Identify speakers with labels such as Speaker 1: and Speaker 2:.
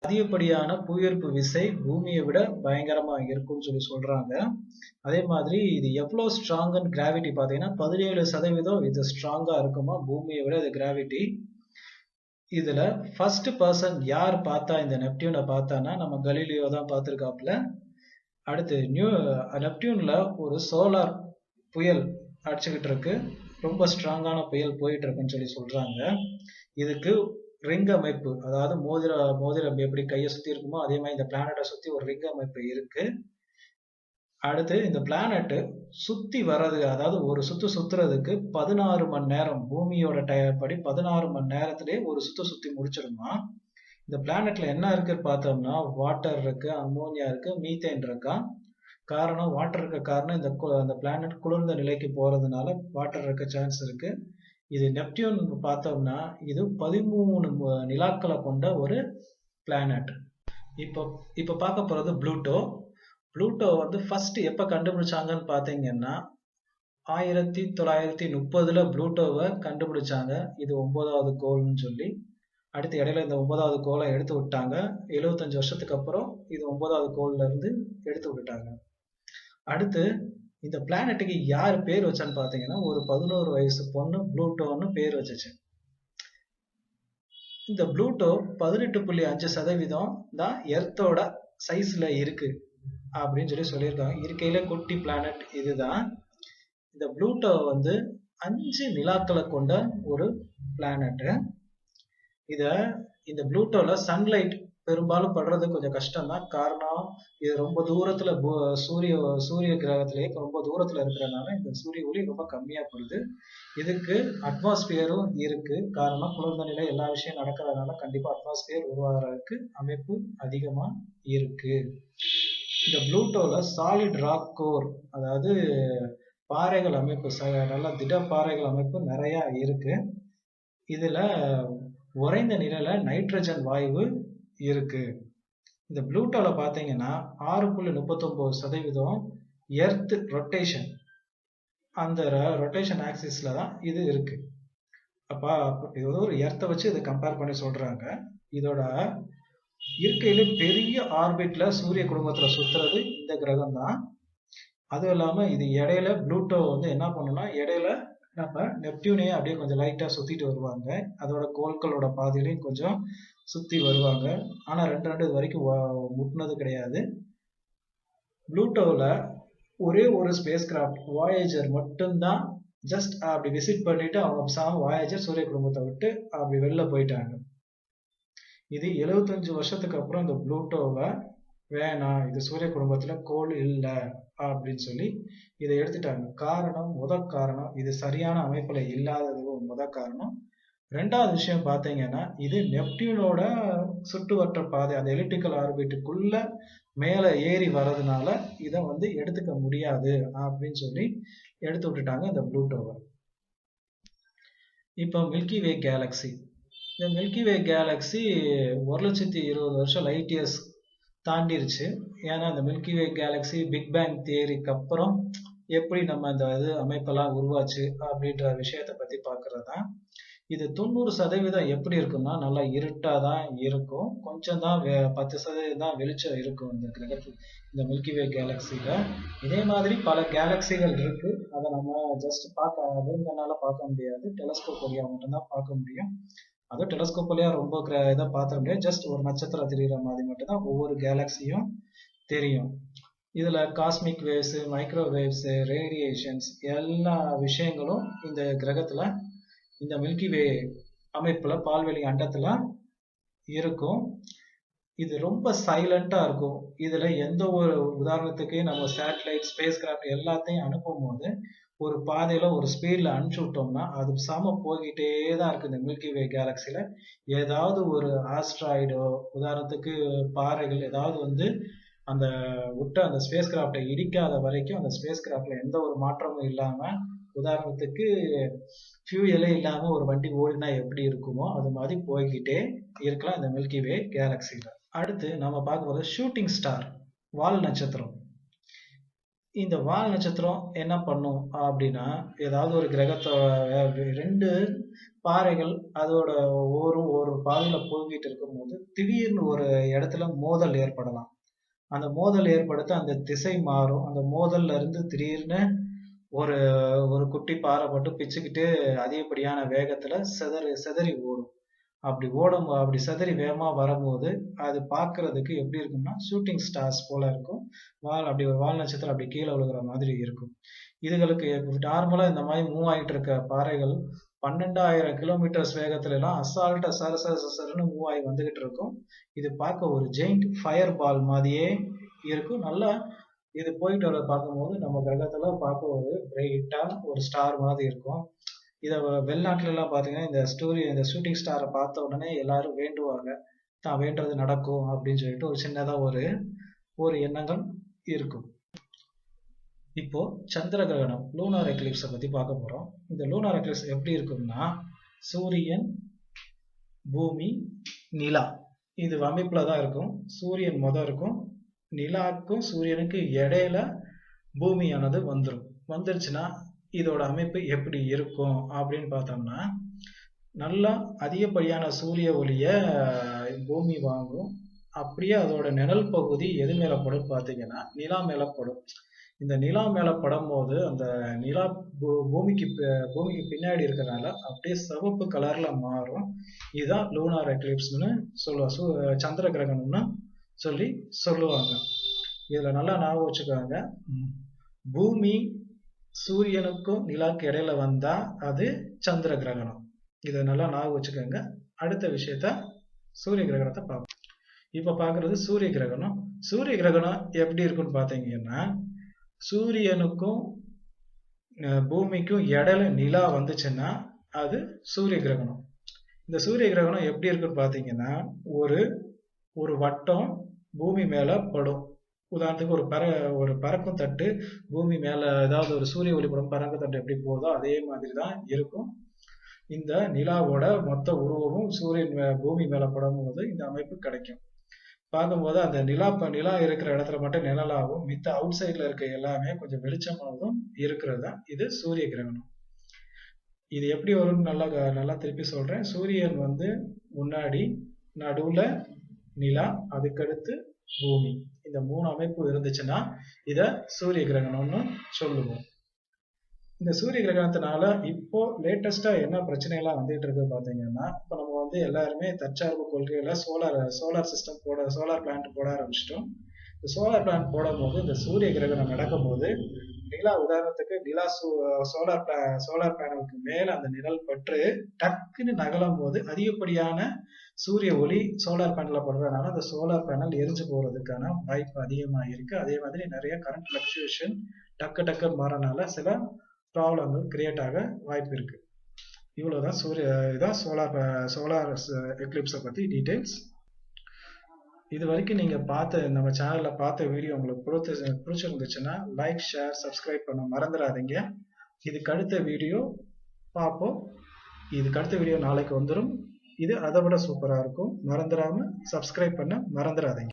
Speaker 1: அதிகப்படியான புவியீர்ப்பு விசை பூமியை விட பயங்கரமா இருக்கும்னு சொல்றாங்க. அதே மாதிரி இது எவ்வளவு ஸ்ட்ராங்னு கிராவிட்டி பாத்தீங்கன்னா 17% இது ஸ்ட்ராங்கா இருக்குமா பூமியை விட இது கிராவிட்டி. இதுல ஃபர்ஸ்ட் பர்சன் யார் பார்த்தா இந்த நெப்டியூனை பார்த்தானா நம்ம கலீலியோ தான் பார்த்திருக்காப்புல. அடுத்து நெப்டியூன்ல ஒரு சோலார் புயல் அடிச்சுக்கிட்டு இருக்கு, ரொம்ப ஸ்ட்ராங்கான புயல் போயிட்டு இருக்குன்னு சொல்றாங்க. இதுக்கு ரிங் அமைப்பு, அதாவது மோதிரம் எப்படி கையை சுத்தி இருக்குமோ அதே மாதிரி இந்த பிளானட்டை சுத்தி ஒரு ரிங் அமைப்பு இருக்கு. அடுத்து இந்த பிளானட் சுத்தி வர்றது, அதாவது ஒரு சுத்துறதுக்கு 16 மணி நேரம், பூமியோட படி 16 மணி நேரத்திலேயே ஒரு சுத்தி முடிச்சிருமா. இந்த பிளானட்ல என்ன இருக்குன்னு பார்த்தோம்னா வாட்டர் இருக்கு, அமோனியா இருக்கு, மீத்தேன் இருக்கா. காரணம் வாட்டர் இருக்க காரணம் இந்த பிளானட் குளிர்ந்த நிலைக்கு போறதுனால வாட்டர் இருக்க சான்ஸ் இருக்கு. இது நெப்டியூன் பார்த்தோம்னா இது 13 நிலாக்களை கொண்ட ஒரு பிளானட். இப்போ பார்க்க போறது ப்ளூட்டோ. ப்ளூட்டோ ஃபர்ஸ்ட் எப்ப கண்டுபிடிச்சாங்கன்னு பாத்தீங்கன்னா 1930 ப்ளூட்டோவை கண்டுபிடிச்சாங்க. இது 9வது கோள்னு சொல்லி. அடுத்து இடையில இந்த 9வது கோளை எடுத்து விட்டாங்க. 75 வருஷத்துக்கு அப்புறம் இது 9வது கோள்ல இருந்து எடுத்து விட்டுட்டாங்க. அடுத்து இந்த பிளானட்டுக்கு யார் பேர் வச்சான்னு பாத்தீங்கன்னா ஒரு 11 வயசு பொண்ணு ப்ளூட்டோன்னு பேர் வச்சுச்சு. இந்த ப்ளூட்டோ 18.5% தான் எர்த்தோட சைஸ்ல இருக்கு அப்படின்னு சொல்லியிருக்காங்க. இருக்கையில குட்டி பிளானட் இதுதான். இந்த ப்ளூட்டோ 5 நிலாக்களை கொண்ட ஒரு பிளானட். இந்த ப்ளூட்டோல சன்லைட் பெரும்பாலும் படுறது கொஞ்சம் கஷ்டம் தான். காரணம் இது ரொம்ப தூரத்துல சூரிய கிரகத்திலேயே ரொம்ப தூரத்துல இருக்கிறதுனால இந்த சூரிய ஒளி ரொம்ப கம்மியா படுது. இதுக்கு அட்மாஸ்பியரும் இருக்கு. காரணம் குளிர்ந்த நிலை எல்லா விஷயம் நடக்கிறதுனால கண்டிப்பா அட்மாஸ்பியர் உருவாகிறதுக்கு அமைப்பு அதிகமா இருக்கு. இந்த ப்ளூட்டோல சாலிட் ராக் கோர், அதாவது பாறைகள் அமைப்பு, நல்ல திட பாறைகள் அமைப்பு நிறைய இருக்கு. இதுல உறைந்த நிலையில நைட்ரஜன் வாயு இருக்கு. இந்த ப்ளூட்டோல பாத்தீங்கன்னா 6.39% எர்த் ரொட்டேஷன், அந்த ரொட்டேஷன் ஆக்சிஸ்ல தான் இது இருக்கு. இது ஒரு எர்த்தை வச்சு இதை கம்பேர் பண்ணி சொல்றாங்க. இதோட இருக்கையில பெரிய ஆர்பிட்ல சூரிய குடும்பத்துல சுத்துறது இந்த கிரகம் தான். அதுவும் இல்லாம இது இடையில ப்ளூட்டோ என்ன பண்ணும்னா இடையில நம்ம நெப்டியூனையே அப்படியே கொஞ்சம் லைட்டா சுத்திட்டு வருவாங்க. அதோட கோள்களோட பாதையிலையும் கொஞ்சம் சுத்தி வருவாங்க. ஆனா ரெண்டு இது வரைக்கும் முட்டினது கிடையாது. ப்ளூட்டோல ஒரே ஒரு ஸ்பேஸ் கிராஃப்ட் வாயேஜர் மட்டும்தான் ஜஸ்ட் அப்படி விசிட் பண்ணிட்டு அவங்க வாயேஜர் சூரிய குடும்பத்தை விட்டு அப்படி வெளில போயிட்டாங்க. இது 75 வருஷத்துக்கு அப்புறம் இந்த ப்ளூட்டோவை வேணாம், இது சூரிய குடும்பத்துல கோள் இல்லை அப்படின்னு சொல்லி இதை எடுத்துட்டாங்க. முதல் காரணம் இது சரியான அமைப்புல இல்லாதது முதல் காரணம். ரெண்டாவது விஷயம் பாத்தீங்கன்னா இது நெப்டியூனோட சுற்றுவட்ட பாதை, அந்த எலிப்டிக்கல் ஆர்பிட்டுக்குள்ள மேல ஏறி வர்றதுனால இதை எடுத்துக்க முடியாது அப்படின்னு சொல்லி எடுத்து விட்டுட்டாங்க இந்த ப்ளூட்டோவை. இப்போ மில்கி வே கேலக்சி. இந்த மில்கி வே கேலக்சி 1,20,000 வருஷம் லைட் இயர்ஸ் தாண்டிருச்சு. ஏன்னா இந்த மில்கி வே கேலக்சி பிக் பேங் தியரிக்கு அப்புறம் எப்படி நம்ம இந்த அமைப்பெல்லாம் உருவாச்சு அப்படின்ற விஷயத்தை பத்தி பாக்குறதுதான். இது 90% எப்படி இருக்கும்னா நல்லா இருட்டாதான் இருக்கும். கொஞ்சம் தான் 10% தான் வெளிச்சம் இருக்கும் இந்த கிரகத்தில், இந்த மில்கி வே கேலக்சில. இதே மாதிரி பல கேலக்சிகள் இருக்கு. அதை நம்ம ஜஸ்ட் வெறுங்கண்ணால பார்க்க முடியாது, டெலஸ்கோப் வழியா மட்டும்தான் பார்க்க முடியும். அதுவும் டெலஸ்கோப் வழியா ரொம்ப இதை பார்த்த முடியாது. ஜஸ்ட் ஒரு நட்சத்திரம் தெரியுற மாதிரி மட்டும்தான் ஒவ்வொரு கேலக்சியும் தெரியும். இதுல காஸ்மிக் வேவ்ஸ், மைக்ரோவேவ்ஸ், ரேடியேஷன்ஸ் எல்லா விஷயங்களும் இந்த கிரகத்துல இந்த மில்கி வே அமைப்புல பால்வெளி அண்டத்துல இருக்கும். இது ரொம்ப சைலண்டா இருக்கும். இதுல எந்த ஒரு உதாரணத்துக்கு நம்ம சேட்டலைட், ஸ்பேஸ் கிராஃப்ட் எல்லாத்தையும் அனுப்பும் போது ஒரு பாதையில ஒரு ஸ்பீட்ல அனுப்பிச்சு விட்டோம்னா அது போய்கிட்டே தான் இருக்கு. இந்த மில்கி வே கேலக்சில ஏதாவது ஒரு ஆஸ்ட்ராய்டோ, உதாரணத்துக்கு பாறைகள் ஏதாவது அந்த அந்த ஸ்பேஸ் கிராஃப்டை இடிக்காத வரைக்கும் அந்த ஸ்பேஸ் கிராஃப்ட்ல எந்த ஒரு மாற்றமும் இல்லாம, உதாரணத்துக்கு ஃபியூயலே இல்லாம ஒரு வண்டி ஓடினா எப்படி இருக்குமோ அது மாதிரி போய்கிட்டே இருக்கலாம் இந்த மில்கி வே கேலக்சில. அடுத்து நம்ம பார்க்க போறது ஷூட்டிங் ஸ்டார், வால் நட்சத்திரம். இந்த வால் நட்சத்திரம் என்ன பண்ணும் அப்படின்னா, ஏதாவது ஒரு கிரகத்தை ரெண்டு பாறைகள் அதோட ஒரு பாதையில போய்கிட்டு இருக்கும்போது திடீர்னு ஒரு இடத்துல மோதல் ஏற்படலாம். அந்த மோதல் ஏற்படுத்த அந்த திசை மாறும். அந்த மோதல்ல இருந்து திடீர்னு ஒரு ஒரு குட்டி பாறை மட்டும் பிச்சுக்கிட்டு அதிகப்படியான வேகத்துல சிதறி ஓடும். அப்படி சிதறி வேகமா வரும்போது அது பார்க்கிறதுக்கு எப்படி இருக்கும்னா ஷூட்டிங் ஸ்டார்ஸ் போல இருக்கும். ஒரு வால் நட்சத்திரம் அப்படி கீழே விழுகிற மாதிரி இருக்கும். இதுகளுக்கு நார்மலா இந்த மாதிரி மூவ் ஆயிட்டு இருக்க பாறைகள் 12,000 கிலோமீட்டர்ஸ் வேகத்துல எல்லாம் அசால்ட்டா சர சர சரன்னு மூவ் ஆகி வந்துகிட்டு இருக்கும். இது பார்க்க ஒரு ஜெயிண்ட் ஃபயர் பால் மாதிரியே இருக்கும். நல்லா இது போயிட்டு வர பார்க்கும்போது நம்ம கிரகத்துல பார்க்க ஒரு பிரைட்டா ஒரு ஸ்டார் மாதிரி இருக்கும். இதை வெளிநாட்டுல எல்லாம் பாத்தீங்கன்னா இந்த ஷூட்டிங் ஸ்டாரை பார்த்த உடனே எல்லாரும் வேண்டுவாங்க, தான் வேண்டது நடக்கும் அப்படின்னு சொல்லிட்டு ஒரு சின்னதா ஒரு ஒரு எண்ணங்கள் இருக்கும். இப்போ சந்திர கிரகணம் லூனார் எக்லிப்ஸை பத்தி பார்க்க போறோம். இந்த லூனார் எக்லிப்ஸ் எப்படி இருக்கும்னா, சூரியன், பூமி, நிலா இது அமைப்புல தான் இருக்கும். சூரியன் இருக்கும், நிலாவுக்கும் சூரியனுக்கு இடையில பூமியானது வந்துருச்சுன்னா இதோட அமைப்பு எப்படி இருக்கும் அப்படின்னு பார்த்தோம்னா, நல்லா அதிகப்படியான சூரிய ஒளிய பூமி வாங்கும். அப்படியே அதோட நிழல் பகுதி எது மேல படும் பார்த்தீங்கன்னா நிலா மேல படும். இந்த நிலா மேல படும் போது அந்த நிலா பூமிக்கு பின்னாடி இருக்கிறனால அப்படியே சிவப்பு கலர்ல மாறும். இதுதான் லூனார் எக்லிப்ஸ்னு சொல்லுவாங்க, சந்திர கிரகணம்னு சொல்லுவாங்க. இதுல நல்லா ஞாபகம் வச்சுக்கோங்க, பூமி சூரியனுக்கும் நிலாவுக்கு இடையில வந்தா அது சந்திர கிரகணம். இதை நல்லா ஞாபகம் வச்சுக்கோங்க. அடுத்த விஷயத்த சூரிய கிரகணத்தை பார்ப்போம். இப்ப பாக்குறது சூரிய கிரகணம். சூரிய கிரகணம் எப்படி இருக்குன்னு பாத்தீங்கன்னா, சூரியனுக்கும் பூமிக்கும் இடையில நிலா வந்துச்சுன்னா அது சூரிய கிரகணம். இந்த சூரிய கிரகணம் எப்படி இருக்குன்னு பாத்தீங்கன்னா, ஒரு வட்டம் பூமி மேல படும். உதாரணத்துக்கு ஒரு பறக்கும் தட்டு பூமி மேல ஏதாவது ஒரு சூரிய ஒளிப்படம் பறக்கும் தட்டு எப்படி போதோ அதே மாதிரிதான் இருக்கும். இந்த நிலாவோட மொத்த உருவமும் பூமி மேல படும் போது இந்த அமைப்பு கிடைக்கும். பார்க்கும்போது அந்த நிலா இருக்கிற இடத்துல மட்டும் நிழலாகவும் மித்த அவுட் சைட்ல இருக்க எல்லாமே கொஞ்சம் வெளிச்சமாகவும் இருக்கிறது தான் இது சூரிய கிரகணம். இது எப்படி வரும்னு நல்லா திருப்பி சொல்றேன். சூரியன் முன்னாடி, நடுவுல நிலா, அதுக்கடுத்து பூமி, இந்த 3 அமைப்பு இருந்துச்சுன்னா இத சூரிய கிரகணம்னு சொல்லுவோம். இந்த சூரிய கிரகணத்தினால இப்போ லேட்டஸ்டா என்ன பிரச்சனை எல்லாம் வந்துட்டு இருக்கு பாத்தீங்கன்னா, இப்ப நம்ம எல்லாருமே தற்சார்பு கொள்கையில சோலார் சிஸ்டம் சோலார் பிளான்ட் போட ஆரம்பிச்சிட்டோம். இந்த சோலார் பிளான்ட் போடும் போது இந்த சூரிய கிரகணம் நடக்கும் போது நிலா, உதாரணத்துக்கு நிலா சோலார் பேனலுக்கு மேல அந்த நிழல் பற்று டக்குன்னு நகலும் போது அதிகப்படியான சூரிய ஒளி சோலார் பேனல்ல படுறதுனால அந்த சோலார் பேனல் எரிஞ்சு போறதுக்கான வாய்ப்பு அதிகமா இருக்கு. அதே மாதிரி நிறைய கரண்ட் பிளக்சுவேஷன் டக்கு மாறனால சில ப்ராப்ளங்கள் கிரியேட் ஆக வாய்ப்பு இருக்கு. இவ்வளவுதான் இதான் சோலார் எக்லிப்ஸை பத்தி டீடைல்ஸ். இது வரைக்கும் நீங்க நம்ம சேனல்ல பார்த்த வீடியோ உங்களுக்கு பிடிச்சிருந்துச்சுன்னா லைக், ஷேர், சப்ஸ்கிரைப் பண்ண மறந்துடாதீங்க. இதுக்கு அடுத்த வீடியோ பார்ப்போம். இதுக்கு அடுத்த வீடியோ நாளைக்கு வந்துடும். இது அதை விட சூப்பரா இருக்கும். மறந்துடாம சப்ஸ்கிரைப் பண்ண மறந்துடாதீங்க.